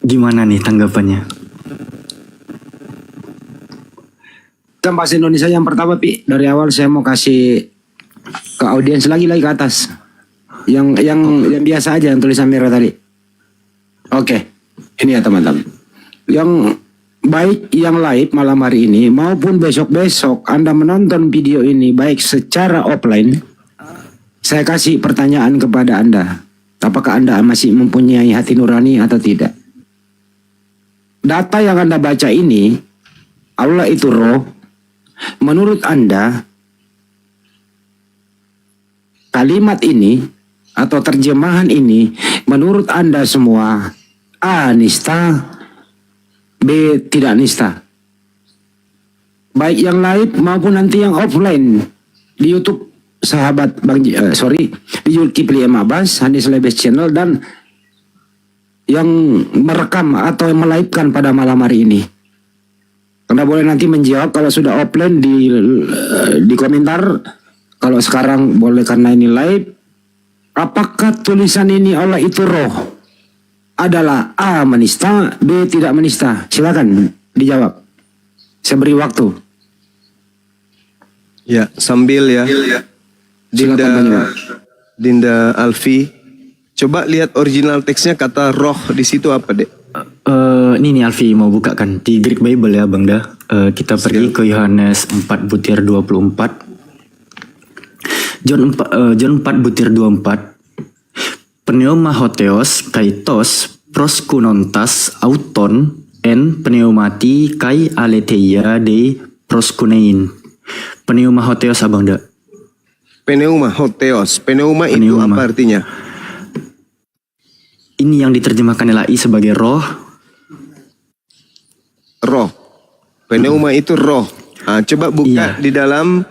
Gimana nih tanggapannya? Kan bahasa Indonesia yang pertama, Pi. Dari awal saya mau kasih ke audiens lagi ke atas. Yang biasa aja yang tulisan merah tadi. Oke. Ini ya teman-teman. Yang baik yang live malam hari ini maupun besok-besok Anda menonton video ini baik secara offline, saya kasih pertanyaan kepada Anda. Apakah Anda masih mempunyai hati nurani atau tidak? Data yang Anda baca ini, Allah itu roh. Menurut Anda, kalimat ini atau terjemahan ini, menurut Anda semua, A. Nista, B. Tidak nista. Baik yang live maupun nanti yang offline di YouTube sahabat di Zulkifli M. Abbas, Hadis Lebes Channel, dan yang merekam atau melivekan pada malam hari ini. Anda boleh nanti menjawab kalau sudah offline di komentar. Kalau sekarang boleh karena ini live. Apakah tulisan ini Allah itu roh adalah A. menista, B. tidak menista? Silakan dijawab. Saya beri waktu. Ya, sambil ya. Dinda Alfi, coba lihat original teksnya, kata roh di situ apa, Dek? Ini nih Alfi mau buka kan di Greek Bible ya Bang Dah. Kita pergi ke Yohanes 4 butir 24. John 4 butir 24. Pneumahotheos kaitos proskunontas auton en pneumati kai aletheia de proskunein. Pneumahotheos Abang Dah. Pneumahotheos. Pneuma itu apa artinya? Ini yang diterjemahkan LAI sebagai roh. Roh. Pneuma itu roh. Nah, coba buka di dalam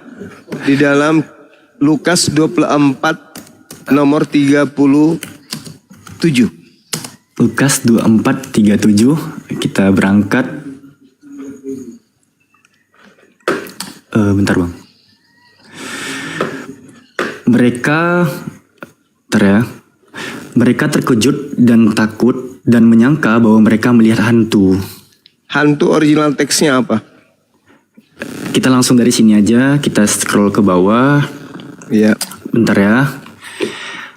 Lukas 24 nomor 37. Lukas 24:37. Kita berangkat. Bentar Bang. Mereka terkejut dan takut dan menyangka bahwa mereka melihat hantu. Hantu original teksnya apa? Kita langsung dari sini aja, kita scroll ke bawah. Ya. Bentar ya.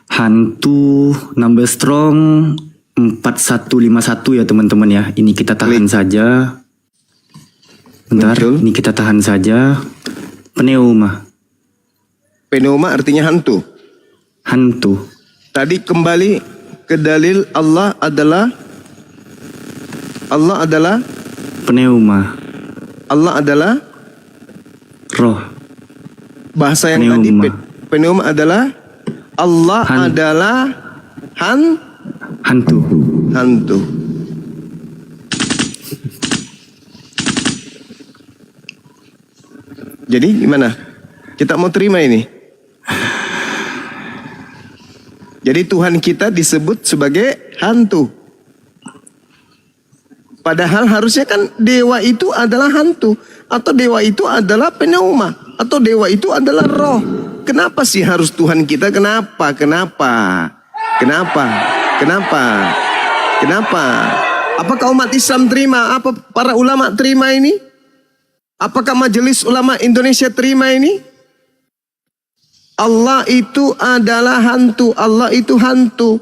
Hantu number strong 4151 ya teman-teman ya. Ini kita tahan saja. Bentar, muncul. Ini kita tahan saja. Pneuma. Pneuma artinya hantu. Hantu. Tadi kembali ke dalil Allah adalah Pneuma. Allah adalah roh. Bahasa yang Pneuma. tadi pneuma adalah Allah adalah hantu. Hantu. Jadi gimana? Kita mau terima ini? Jadi Tuhan kita disebut sebagai hantu. Padahal harusnya kan dewa itu adalah hantu. Atau dewa itu adalah pneuma. Atau dewa itu adalah roh. Kenapa sih harus Tuhan kita? Kenapa? Apakah umat Islam terima? Apa para ulama terima ini? Apakah Majelis Ulama Indonesia terima ini? Allah itu adalah hantu. Allah itu hantu.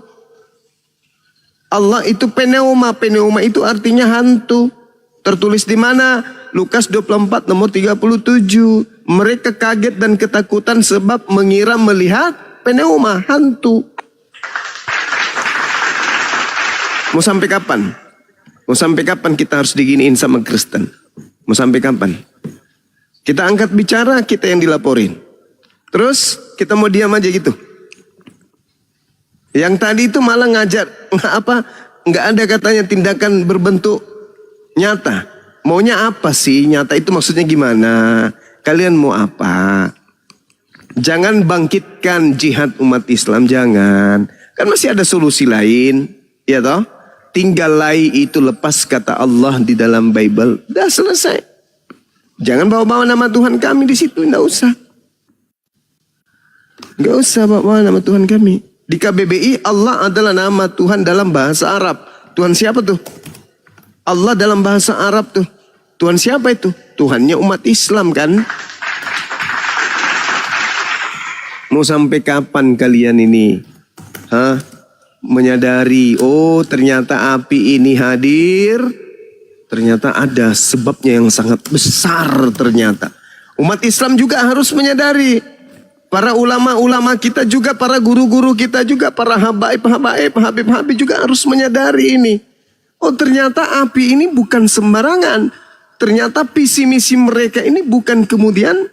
Allah itu pneuma. Pneuma itu artinya hantu. Tertulis di mana? Lukas 24 nomor 37. Mereka kaget dan ketakutan sebab mengira melihat pneuma, hantu. Mau sampai kapan? Mau sampai kapan kita harus diginiin sama Kristen? Mau sampai kapan? Kita angkat bicara, kita yang dilaporin. Terus kita mau diam aja gitu. Yang tadi itu malah ngajar nggak ada katanya tindakan berbentuk nyata. Maunya apa sih? Nyata itu maksudnya gimana? Kalian mau apa? Jangan bangkitkan jihad umat Islam, jangan. Kan masih ada solusi lain, ya toh? Tinggalai itu lepas kata Allah di dalam Bible. Udah selesai. Jangan bawa-bawa nama Tuhan kami di situ, enggak usah. Enggak usah bawa nama Tuhan kami. Di KBBI Allah adalah nama Tuhan dalam bahasa Arab. Tuhan siapa tuh? Allah dalam bahasa Arab tuh. Tuhan siapa itu? Tuhannya umat Islam kan? Mau sampai kapan kalian ini? Menyadari, oh ternyata api ini hadir. Ternyata ada sebabnya yang sangat besar ternyata. Umat Islam juga harus menyadari. Para ulama-ulama kita juga, para guru-guru kita juga, para habib-habib juga harus menyadari ini. Oh ternyata api ini bukan sembarangan. Ternyata visi misi mereka ini bukan kemudian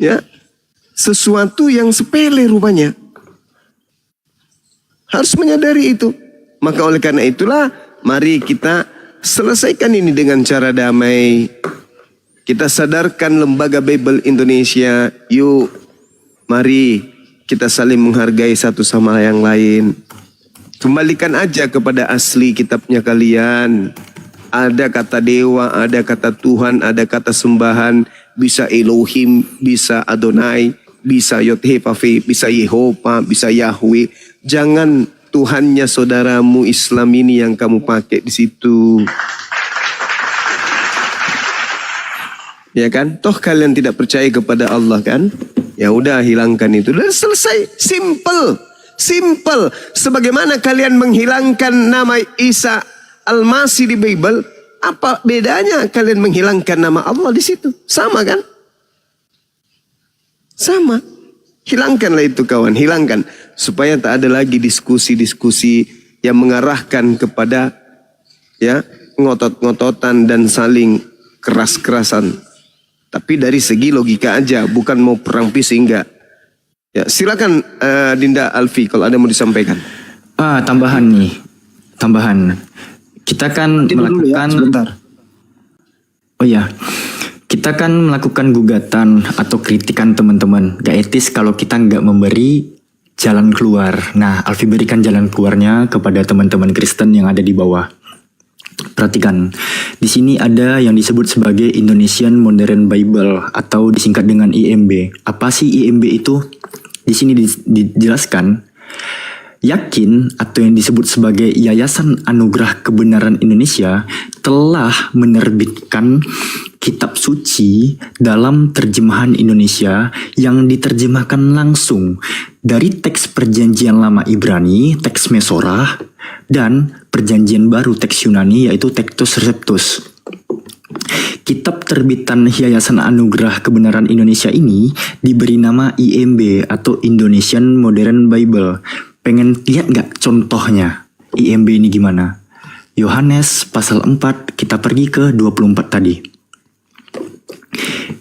ya sesuatu yang sepele rupanya. Harus menyadari itu. Maka oleh karena itulah mari kita selesaikan ini dengan cara damai. Kita sadarkan lembaga Bible Indonesia. Yuk, mari kita saling menghargai satu sama yang lain. Kembalikan aja kepada asli kitabnya kalian. Ada kata dewa, ada kata Tuhan, ada kata sembahan. Bisa Elohim, bisa Adonai, bisa Yod-Heh-Vav-Heh, bisa Yehova, bisa Yahweh. Jangan Tuhannya saudaramu Islam ini yang kamu pakai di situ. Ya kan? Toh kalian tidak percaya kepada Allah kan? Ya udah hilangkan itu. Dan selesai. Simple. Simple. Sebagaimana kalian menghilangkan nama Isa Al-Masih di Bible, apa bedanya kalian menghilangkan nama Allah di situ? Sama kan? Sama. Hilangkanlah itu kawan, hilangkan. Supaya tak ada lagi diskusi-diskusi yang mengarahkan kepada ya ngotot-ngototan dan saling keras-kerasan. Tapi dari segi logika aja, bukan mau perang fisik enggak. Ya, silakan Dinda Alfi kalau ada mau disampaikan. Tambahan nih. Tambahan. Kita kan melakukan sebentar. Oh ya. Kita kan melakukan gugatan atau kritikan teman-teman. Gak etis kalau kita nggak memberi jalan keluar. Nah, Alfi berikan jalan keluarnya kepada teman-teman Kristen yang ada di bawah. Perhatikan, di sini ada yang disebut sebagai Indonesian Modern Bible atau disingkat dengan IMB. Apa sih IMB itu? Di sini dijelaskan, yakin atau yang disebut sebagai Yayasan Anugerah Kebenaran Indonesia telah menerbitkan kitab suci dalam terjemahan Indonesia yang diterjemahkan langsung dari teks Perjanjian Lama Ibrani, teks Mesorah, dan Perjanjian Baru teks Yunani yaitu Textus Receptus. Kitab terbitan Yayasan Anugerah Kebenaran Indonesia ini diberi nama IMB atau Indonesian Modern Bible. Pengen lihat nggak contohnya IMB ini gimana? Yohanes pasal 4, kita pergi ke 24 tadi.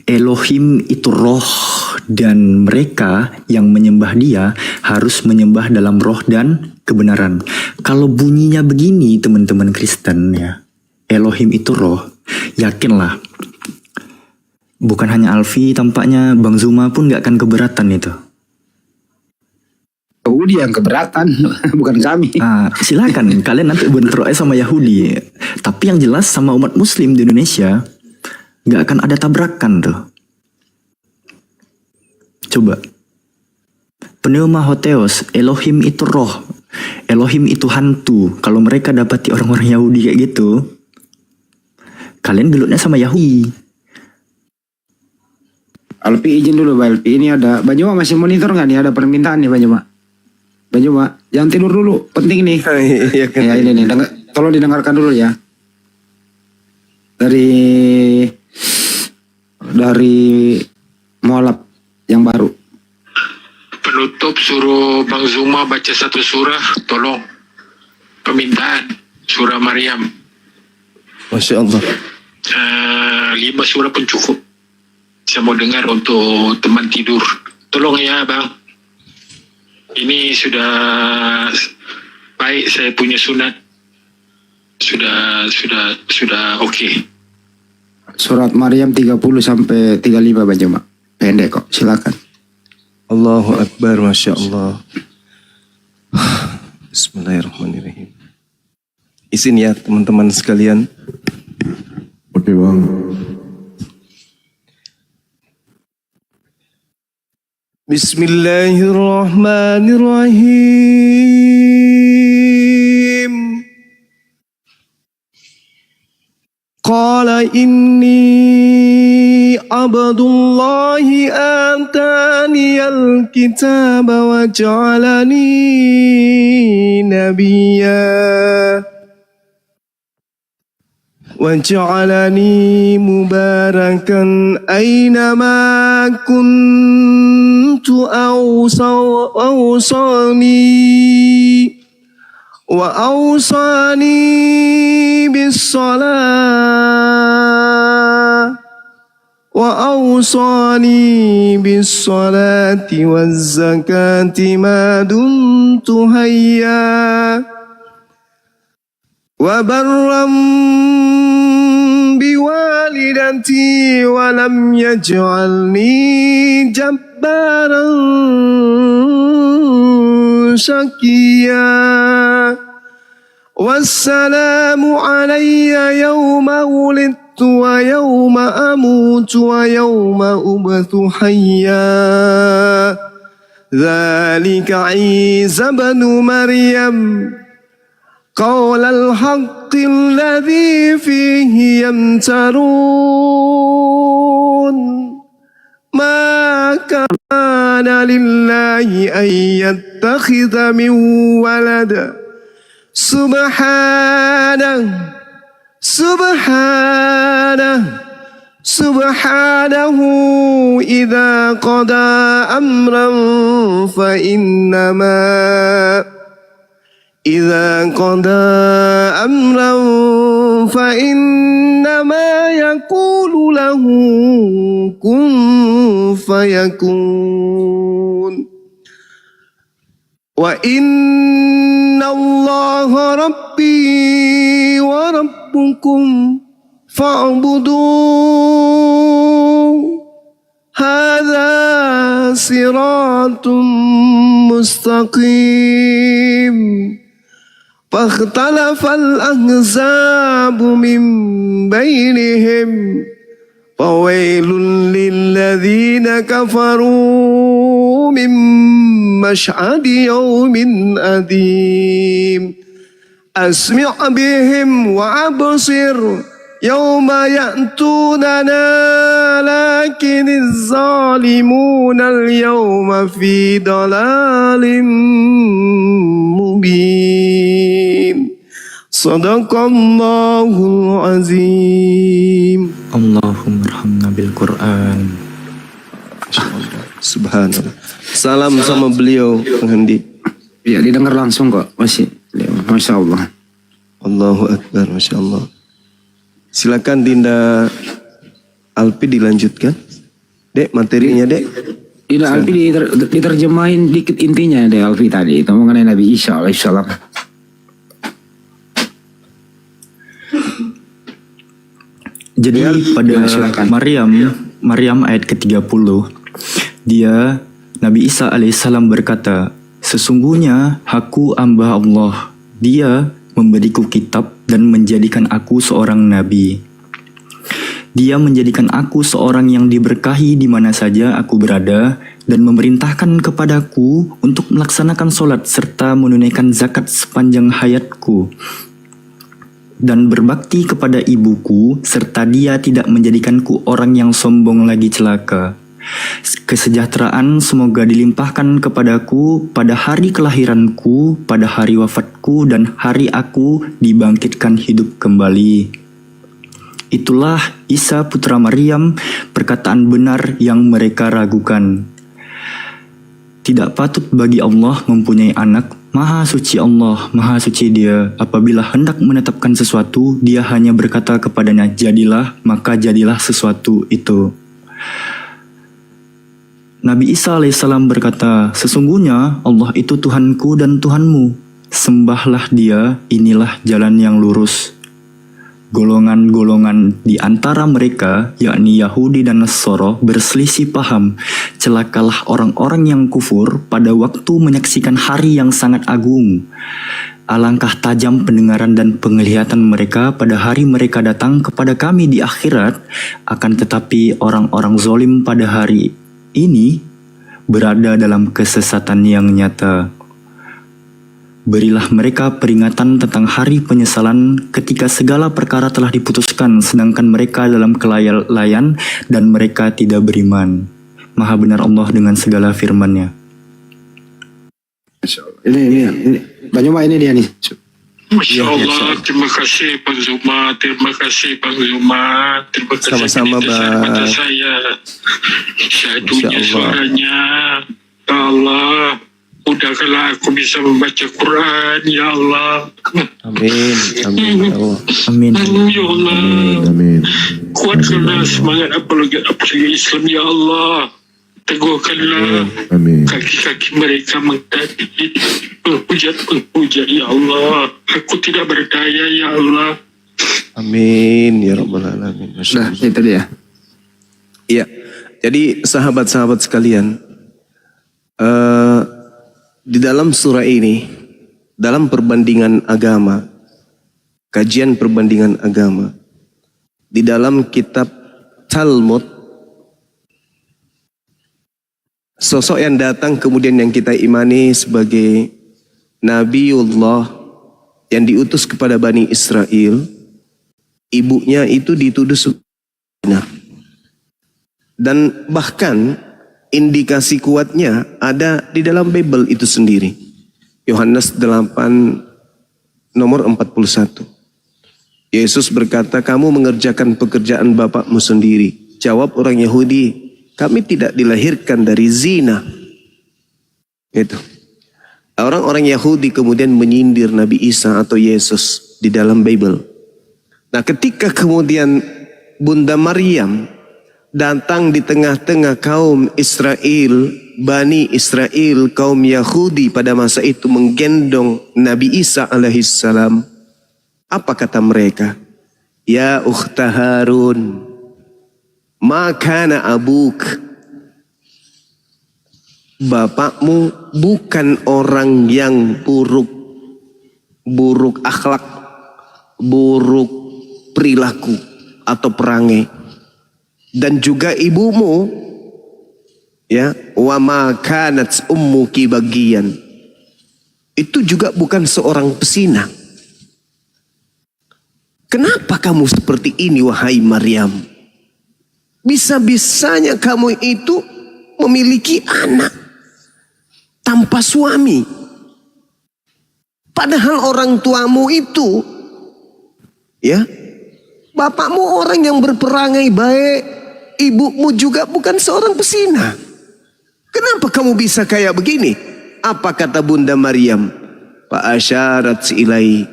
Elohim itu roh dan mereka yang menyembah dia harus menyembah dalam roh dan kebenaran. Kalau bunyinya begini teman-teman Kristen ya, Elohim itu roh, yakinlah. Bukan hanya Alfi, tampaknya Bang Zuma pun gak akan keberatan itu. Yahudi yang keberatan, bukan kami. Silakan kalian nanti bentrok sama Yahudi. Tapi yang jelas sama umat Muslim di Indonesia gak akan ada tabrakan tuh. Coba. Pneuma Hotheos, Elohim itu roh. Elohim itu hantu. Kalau mereka dapati orang-orang Yahudi kayak gitu, kalian gelutnya sama Yahudi. Alpi izin dulu, Mbak Alpi. Ini ada, Banyuma masih monitor nggak nih? Ada permintaan nih, Banyuma. Banyuma, jangan tidur dulu. Penting nih. Iya kan. Ya ini nih, tolong didengarkan dulu ya. Dari Mualaf yang baru. Penutup suruh Bang Zuma baca satu surah, tolong. Permintaan surah Maryam. Masya Allah. 5 surah pun cukup. Saya mau dengar untuk teman tidur. Tolong ya Bang. Ini sudah baik, saya punya sunat. Sudah oke. Surat Maryam 30 sampai 35 Banyuma. Pendek kok, silakan. Allahu Akbar, Masya Allah. Bismillahirrahmanirrahim. Izin ya teman-teman sekalian. Oke Bang. Bismillahirrahmanirrahim. قال إني عبد الله آتاني الكتاب وجعلني نبيا وجعلني مباركا أينما كنت وأوصاني بالصلاة والزكاة ما دمت حيا وبرا بوالدتي ولم يجعلني جبارا شقيا والسلام علي يوم ولدت ويوم أموت ويوم أبعث حيا ذلك عيسى بن مريم قول الحق الذي فيه يمترون ما كان لله أن يتخذ من ولد سبحانه إذا قضى أمرا فإنما يقول له كن فيكون وإن الله ربي وربكم فاعبدوه هذا صراط مستقيم فاختلف الأحزاب من بينهم فويل للذين كفروا من مشهد يوم أليم أسمع بهم وأبصر يوم يأتوننا لكن الظالمون اليوم في ضلال مبين صدق الله العظيم. Allahumma arhamna bil Quran. Subhanallah. Salam sama beliau Penghendi. Ya, didengar langsung kok, masih. Masya Allah. Allahu Akbar, Masya Allah. Silakan Dinda Alpi dilanjutkan. Dek, materinya Dek. Tidak, Alfi diterjemahin dikit intinya deh Alfi tadi. Itu mengenai Nabi Isa alaihissalam. Jadi pada silakan. Maryam ayat ke-30, Nabi Isa alaihissalam berkata, sesungguhnya aku hamba Allah, Dia memberiku kitab dan menjadikan aku seorang nabi. Dia menjadikan aku seorang yang diberkahi di mana saja aku berada dan memerintahkan kepadaku untuk melaksanakan sholat serta menunaikan zakat sepanjang hayatku dan berbakti kepada ibuku serta Dia tidak menjadikanku orang yang sombong lagi celaka. Kesejahteraan semoga dilimpahkan kepadaku pada hari kelahiranku, pada hari wafatku, dan hari aku dibangkitkan hidup kembali. Itulah Isa putra Maryam, perkataan benar yang mereka ragukan. Tidak patut bagi Allah mempunyai anak. Maha suci Allah, maha suci Dia. Apabila hendak menetapkan sesuatu, Dia hanya berkata kepadanya, jadilah, maka jadilah sesuatu itu. Nabi Isa alaihissalam berkata, sesungguhnya Allah itu Tuhanku dan Tuhanmu. Sembahlah Dia, inilah jalan yang lurus. Golongan-golongan di antara mereka, yakni Yahudi dan Nasara, berselisih paham. Celakalah orang-orang yang kufur pada waktu menyaksikan hari yang sangat agung. Alangkah tajam pendengaran dan penglihatan mereka pada hari mereka datang kepada kami di akhirat. Akan tetapi orang-orang zalim pada hari ini berada dalam kesesatan yang nyata. Berilah mereka peringatan tentang hari penyesalan ketika segala perkara telah diputuskan sedangkan mereka dalam kelalaian dan mereka tidak beriman. Maha benar Allah dengan segala firman-Nya. Ini Banyuma ini dia nih. Masya Allah, terima kasih Bang Zuma, terima kasih Bang Zuma, terima kasih Sama-sama, penjelasan Bang. kepada saya. Syahdunya Masya Allah. suaranya, ya Allah, mudahkanlah aku bisa membaca Quran, ya Allah. Amin. Amin. Ya Allah. Amin. Ya Allah, Amin. kuatkanlah semangat apalagi Islam, ya Allah. Teguhkanlah Amin. kaki-kaki mereka menghadapi penghujat, ya Allah. Aku tidak berdaya, ya Allah. Amin. Ya Rabbal Alamin. Masya Nah, Allah. itu dia. Iya. Jadi sahabat-sahabat sekalian, di dalam surah ini, dalam perbandingan agama, kajian perbandingan agama, di dalam kitab Talmud, sosok yang datang kemudian yang kita imani sebagai Nabiullah yang diutus kepada Bani Israel, ibunya itu dituduh zina. Dan bahkan indikasi kuatnya ada di dalam Bible itu sendiri. Yohanes 8 nomor 41. Yesus berkata, kamu mengerjakan pekerjaan bapakmu sendiri. Jawab orang Yahudi, kami tidak dilahirkan dari zina. Itu. Orang-orang Yahudi kemudian menyindir Nabi Isa atau Yesus di dalam Bible. Nah, ketika kemudian Bunda Maryam datang di tengah-tengah kaum Israel, Bani Israel, kaum Yahudi pada masa itu menggendong Nabi Isa alaihissalam. Apa kata mereka? Ya ukhta Harun, ma kana abuk. Bapakmu bukan orang yang buruk akhlak, buruk perilaku atau perangai. Dan juga ibumu, ya, wa ma kanat ummuki bagian. Itu juga bukan seorang pesina. Kenapa kamu seperti ini wahai Maryam? Bisa-bisanya kamu itu memiliki anak tanpa suami. Padahal orang tuamu itu, ya, bapakmu orang yang berperangai baik, ibumu juga bukan seorang pesina. Kenapa kamu bisa kayak begini? Apa kata Bunda Maryam? Fa asyarat ilai,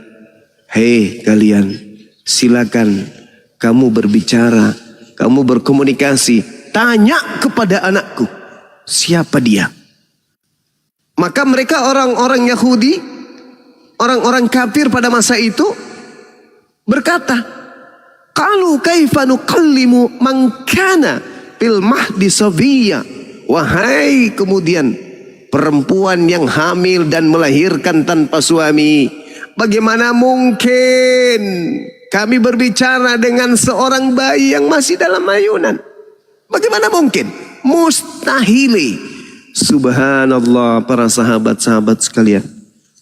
hei kalian, silakan kamu berbicara, kamu berkomunikasi, tanya kepada anakku, siapa dia? Maka mereka orang-orang Yahudi, orang-orang kafir pada masa itu berkata, qalu kaifa nukallimu man kana fil mahdi sabiyya. Wahai kemudian perempuan yang hamil dan melahirkan tanpa suami, bagaimana mungkin kami berbicara dengan seorang bayi yang masih dalam ayunan? Bagaimana mungkin? Mustahili. Subhanallah, para sahabat-sahabat sekalian.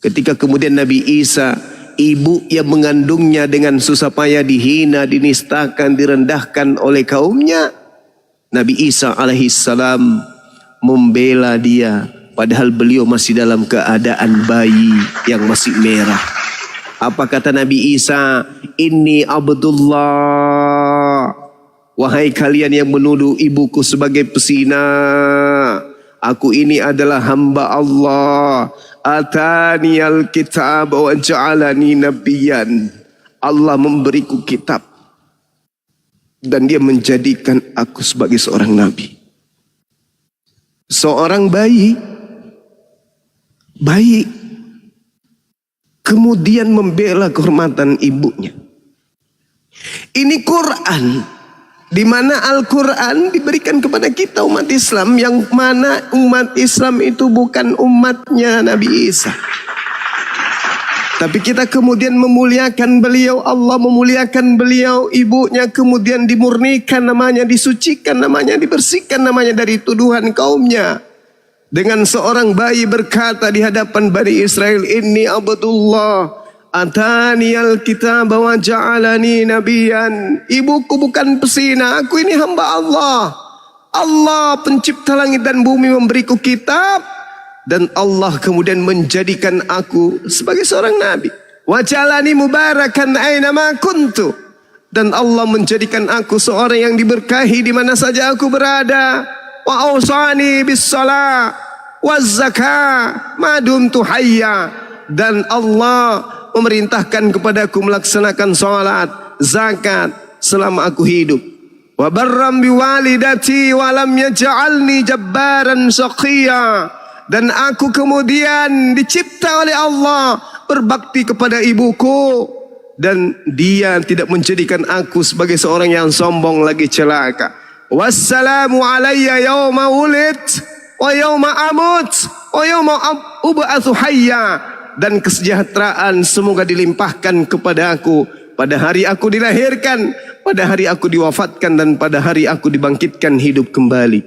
Ketika kemudian Nabi Isa, ibu yang mengandungnya dengan susah payah dihina, dinistakan, direndahkan oleh kaumnya, Nabi Isa alaihissalam membela dia. Padahal beliau masih dalam keadaan bayi yang masih merah. Apa kata Nabi Isa? Inni Abdullah. Wahai kalian yang menuduh ibuku sebagai pesina, aku ini adalah hamba Allah. Atani al-kitab wa ja'alani nabiyyan. Allah memberiku kitab dan dia menjadikan aku sebagai seorang nabi. Seorang bayi kemudian membela kehormatan ibunya. Ini Quran, di mana Al-Quran diberikan kepada kita umat Islam, yang mana umat Islam itu bukan umatnya Nabi Isa. Tapi kita kemudian memuliakan beliau, Allah memuliakan beliau, ibunya kemudian dimurnikan namanya, disucikan namanya, dibersihkan namanya dari tuduhan kaumnya. dengan seorang bayi berkata di hadapan Bani Israel, "Inni Abdullah, ataniyal kitab wa ja'alani nabiyan." Ibuku bukan pesina, aku ini hamba Allah. Allah pencipta langit dan bumi memberiku kitab, dan Allah kemudian menjadikan aku sebagai seorang nabi. Wa ja'alani mubarakan aina ma kuntu, dan Allah menjadikan aku seorang yang diberkahi di mana saja aku berada. Wa awsani bis shalah waz zakah ma dumtu hayya, dan Allah memerintahkan kepadaku melaksanakan salat, zakat selama aku hidup. Wa barram biwalidati wa lam yaj'alni jabbaran shaqiyya, dan aku kemudian dicipta oleh Allah berbakti kepada ibuku, dan dia tidak menjadikan aku sebagai seorang yang sombong lagi celaka. Wassalamu alayya yawma wulid wa yawma amut wa yawma ub'atsu hayya, dan kesejahteraan semoga dilimpahkan kepada aku pada hari aku dilahirkan, pada hari aku diwafatkan, dan pada hari aku dibangkitkan hidup kembali.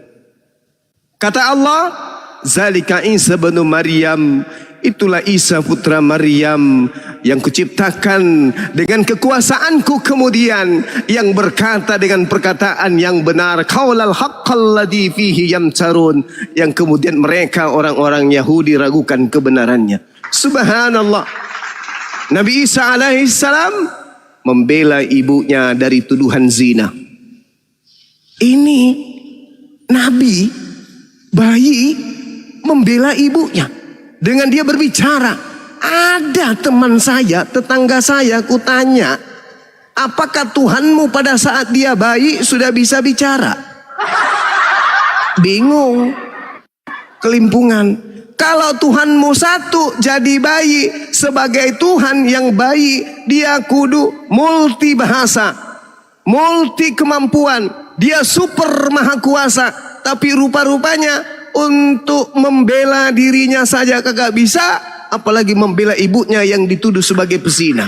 Kata Allah, "Zalika Isa bin Maryam," itulah Isa putra Maryam yang kuciptakan dengan kekuasaanku kemudian, yang berkata dengan perkataan yang benar, qaulal haqqal ladzi fihi yamtarun, yang kemudian mereka orang-orang Yahudi ragukan kebenarannya. Subhanallah. Nabi Isa alaihissalam membela ibunya dari tuduhan zina. Ini Nabi, bayi, membela ibunya. Dengan dia berbicara. Ada teman saya, tetangga saya, kutanya, apakah Tuhanmu pada saat dia bayi sudah bisa bicara? Bingung. Kelimpungan. Kalau Tuhanmu satu jadi bayi, sebagai Tuhan yang bayi, dia kudu multi bahasa, multi kemampuan, dia super maha kuasa. Tapi rupa-rupanya untuk membela dirinya saja kagak bisa, apalagi membela ibunya yang dituduh sebagai pesina.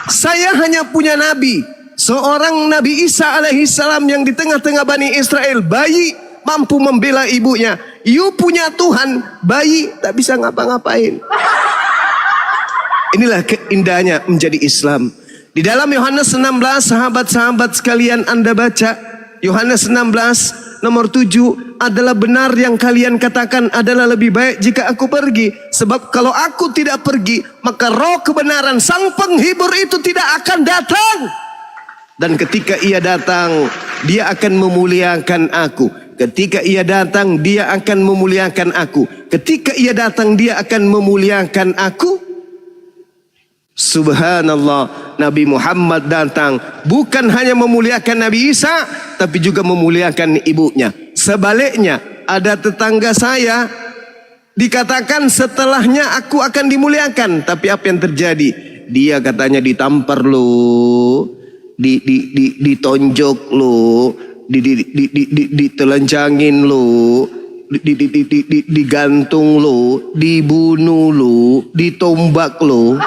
Saya hanya punya nabi, seorang Nabi Isa alaihissalam yang di tengah-tengah Bani Israel, bayi mampu membela ibunya. You punya Tuhan, bayi tak bisa ngapa-ngapain. Inilah keindahnya menjadi Islam. Di dalam Yohanes 16, sahabat-sahabat sekalian, Anda baca Yohanes 16 nomor 7, adalah benar yang kalian katakan, adalah lebih baik jika aku pergi. Sebab kalau aku tidak pergi, maka roh kebenaran, sang penghibur itu tidak akan datang. Dan ketika ia datang, dia akan memuliakan aku. Ketika ia datang, dia akan memuliakan aku. Ketika ia datang, dia akan memuliakan aku. Subhanallah, Nabi Muhammad datang bukan hanya memuliakan Nabi Isa, tapi juga memuliakan ibunya. Sebaliknya, ada tetangga saya dikatakan setelahnya aku akan dimuliakan, tapi apa yang terjadi? Dia katanya ditampar lo, ditonjok lo, ditelanjangin lo, digantung lo, dibunuh lo, ditombak lo.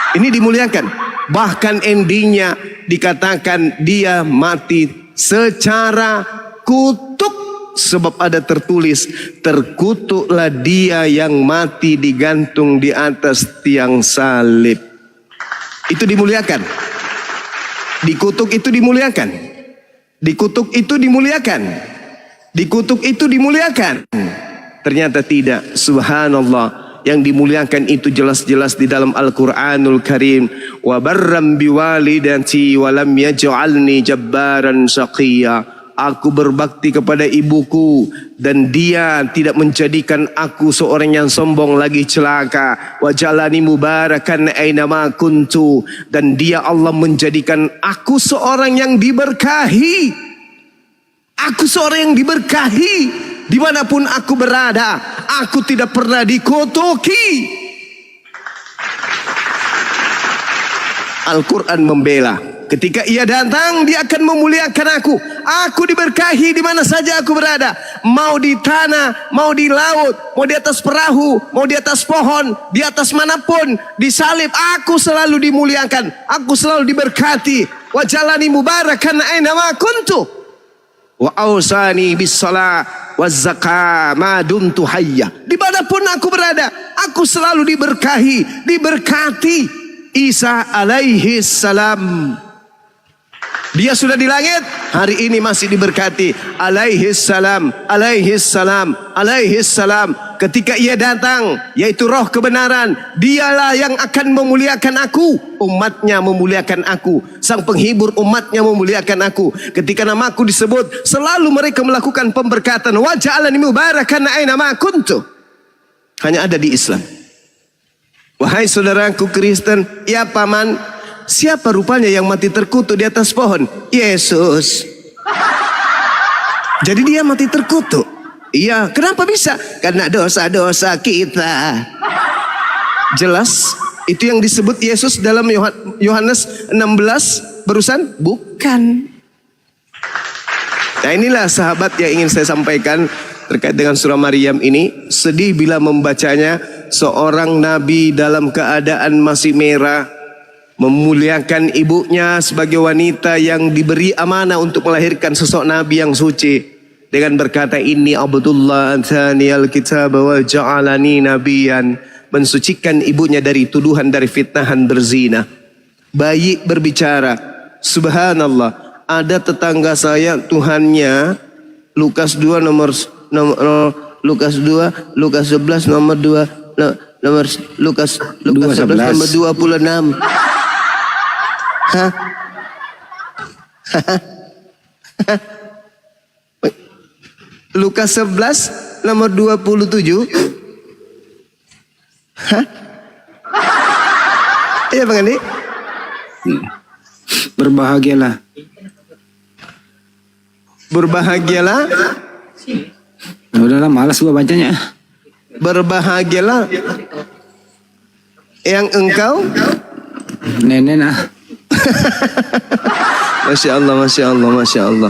Ini dimuliakan. Bahkan endingnya dikatakan dia mati secara kutuk. Sebab ada tertulis, terkutuklah dia yang mati digantung di atas tiang salib. Itu dimuliakan. Dikutuk itu dimuliakan. Dikutuk itu dimuliakan. Dikutuk itu dimuliakan. Ternyata tidak. Subhanallah. Yang dimuliakan itu jelas-jelas di dalam Al-Quranul Karim. Wa barram biwalidati wa lam yaj'alni jabbaran shaqiyya. Aku berbakti kepada ibuku dan dia tidak menjadikan aku seorang yang sombong lagi celaka. Wa jalani mubarakan aina ma kuntu, dan dia Allah menjadikan aku seorang yang diberkahi. Aku seorang yang diberkahi dimanapun aku berada. Aku tidak pernah dikutuki. Al-Quran membela. Ketika ia datang, dia akan memuliakan aku. Aku diberkahi di mana saja aku berada. Mau di tanah, mau di laut, mau di atas perahu, mau di atas pohon, di atas manapun, di salib, aku selalu dimuliakan. Aku selalu diberkati. Wa jalani mubarakan aina ma kuntu. wa ausani bis shalah waz zakah ma dumtu hayya. Dimanapun aku berada, aku selalu diberkati. Isa alaihi salam, dia sudah di langit, hari ini masih diberkati. Alaihi salam, alaihi salam, alaihi salam. Ketika ia datang, yaitu roh kebenaran, dialah yang akan memuliakan aku. Umatnya memuliakan aku. Sang penghibur umatnya memuliakan aku. Ketika namaku disebut, selalu mereka melakukan pemberkatan. Wa ja'alani mubarakan aina ma kuntu. Hanya ada di Islam. Wahai saudaraku Kristen, ya paman, siapa rupanya yang mati terkutuk di atas pohon? Yesus. Jadi dia mati terkutuk. Iya, kenapa bisa? Karena dosa-dosa kita. Jelas, itu yang disebut Yesus dalam Yohanes 16 barusan? Bukan. Nah inilah sahabat yang ingin saya sampaikan terkait dengan surah Maryam ini. Sedih bila membacanya. Seorang nabi dalam keadaan masih merah, memuliakan ibunya sebagai wanita yang diberi amanah untuk melahirkan sosok nabi yang suci, dengan berkata inni abdullah athaniyal kitab wa ja'alani nabiyan, mensucikan ibunya dari tuduhan dari fitnahan berzina. Bayi berbicara, subhanallah, ada tetangga saya Tuhannya Lukas 2 Lukas 11 nomor 2 Lukas 11 nomor 26. Hah? Lukas 11 nomor 27. Hah? Iya Bang Andi? Berbahagialah. Berbahagialah. Nah, udahlah malas gua bacanya. Berbahagialah yang engkau Nenek ah. Masya Allah, Masya Allah, Masya Allah.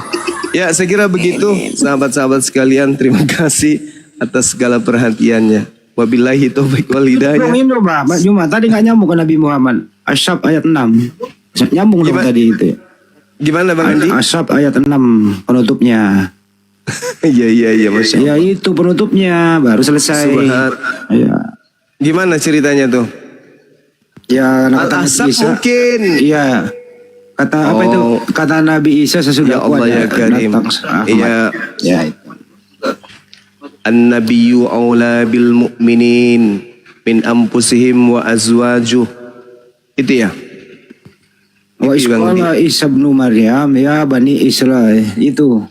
Ya saya kira begitu sahabat-sahabat sekalian. Terima kasih atas segala perhatiannya. Wabillahi taufiq wal hidayah. Minum Pak Juma tadi nggak nyambung ke Nabi Muhammad. Asyab ayat 6. Nyambung dong tadi itu. Gimana Bang Andi? Asyab ayat 6 penutupnya. Iya Masya Allah. Ya itu penutupnya baru selesai. Subhan. Ya. Gimana ceritanya tuh? Ya kata Al-Ahzab Isa, mungkin. iya. Kata apa itu? Kata Nabi Isa sesudah Ya Allah ya Karim. Iya. Ya. An-nabiyyu aula bil mu'minin min anfusihim wa azwajuh. Itu ya. Wa isqala Isa bin Maryam ya Bani Israel itu.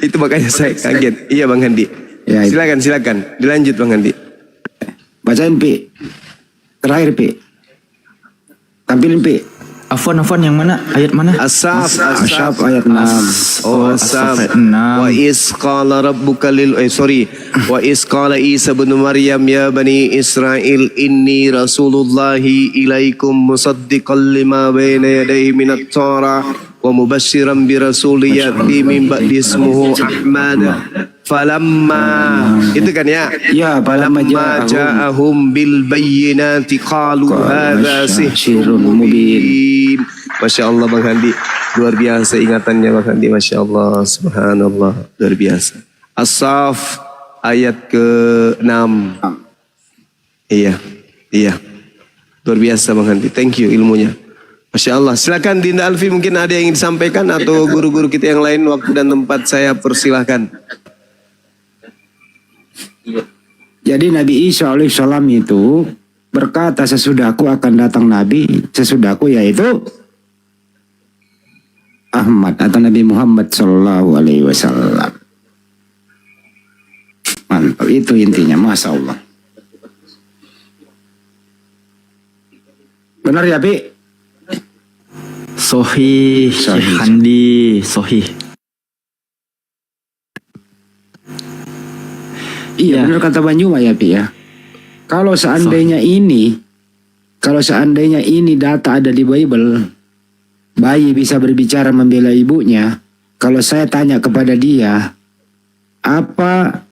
Itu makanya saya kaget. Iya Bang Handi. Ya, silakan. Dilanjut Bang Handi. Bacain Pi. Terakhir Pi. Tampilin Pi. Afwan yang mana? Ayat mana? Asaf Asyab ayat 6. Oh Asaf. Asaf ayat 6. Wa is qala rabbuka Wa is qala Isa bin Maryam ya bani Israel inni rasulullahi ilaikum musaddiqan lima baina yadayhi minat Torah wa mubashiran bi rasuli yati min ba'di ismuhu Ahmad. Falamma itu kan ya? Ya, falamma ja'ahum bil bayyinati qalu hadza sihrun mubin. Masya Allah Bang Handi, luar biasa ingatannya Bang Handi, Masya Allah, subhanallah, luar biasa. As-Saff ayat ke-6. Iya, luar biasa Bang Handi, thank you ilmunya. Masya Allah, silakan Dinda Alfi, mungkin ada yang ingin disampaikan atau guru-guru kita yang lain, waktu dan tempat saya persilahkan. Jadi Nabi Isa alaihissalam itu berkata sesudahku akan datang Nabi, sesudahku yaitu Ahmad atau Nabi Muhammad Sallallahu Alaihi Wasallam. Mantap, itu intinya, Masya Allah. Benar ya Pi? Sohih, Syekh Handi, sohih. Iya, benar kata Banyuma ya Pi ya. Kalau seandainya ini data ada di Bible, bayi bisa berbicara membela ibunya. Kalau saya tanya kepada dia, apa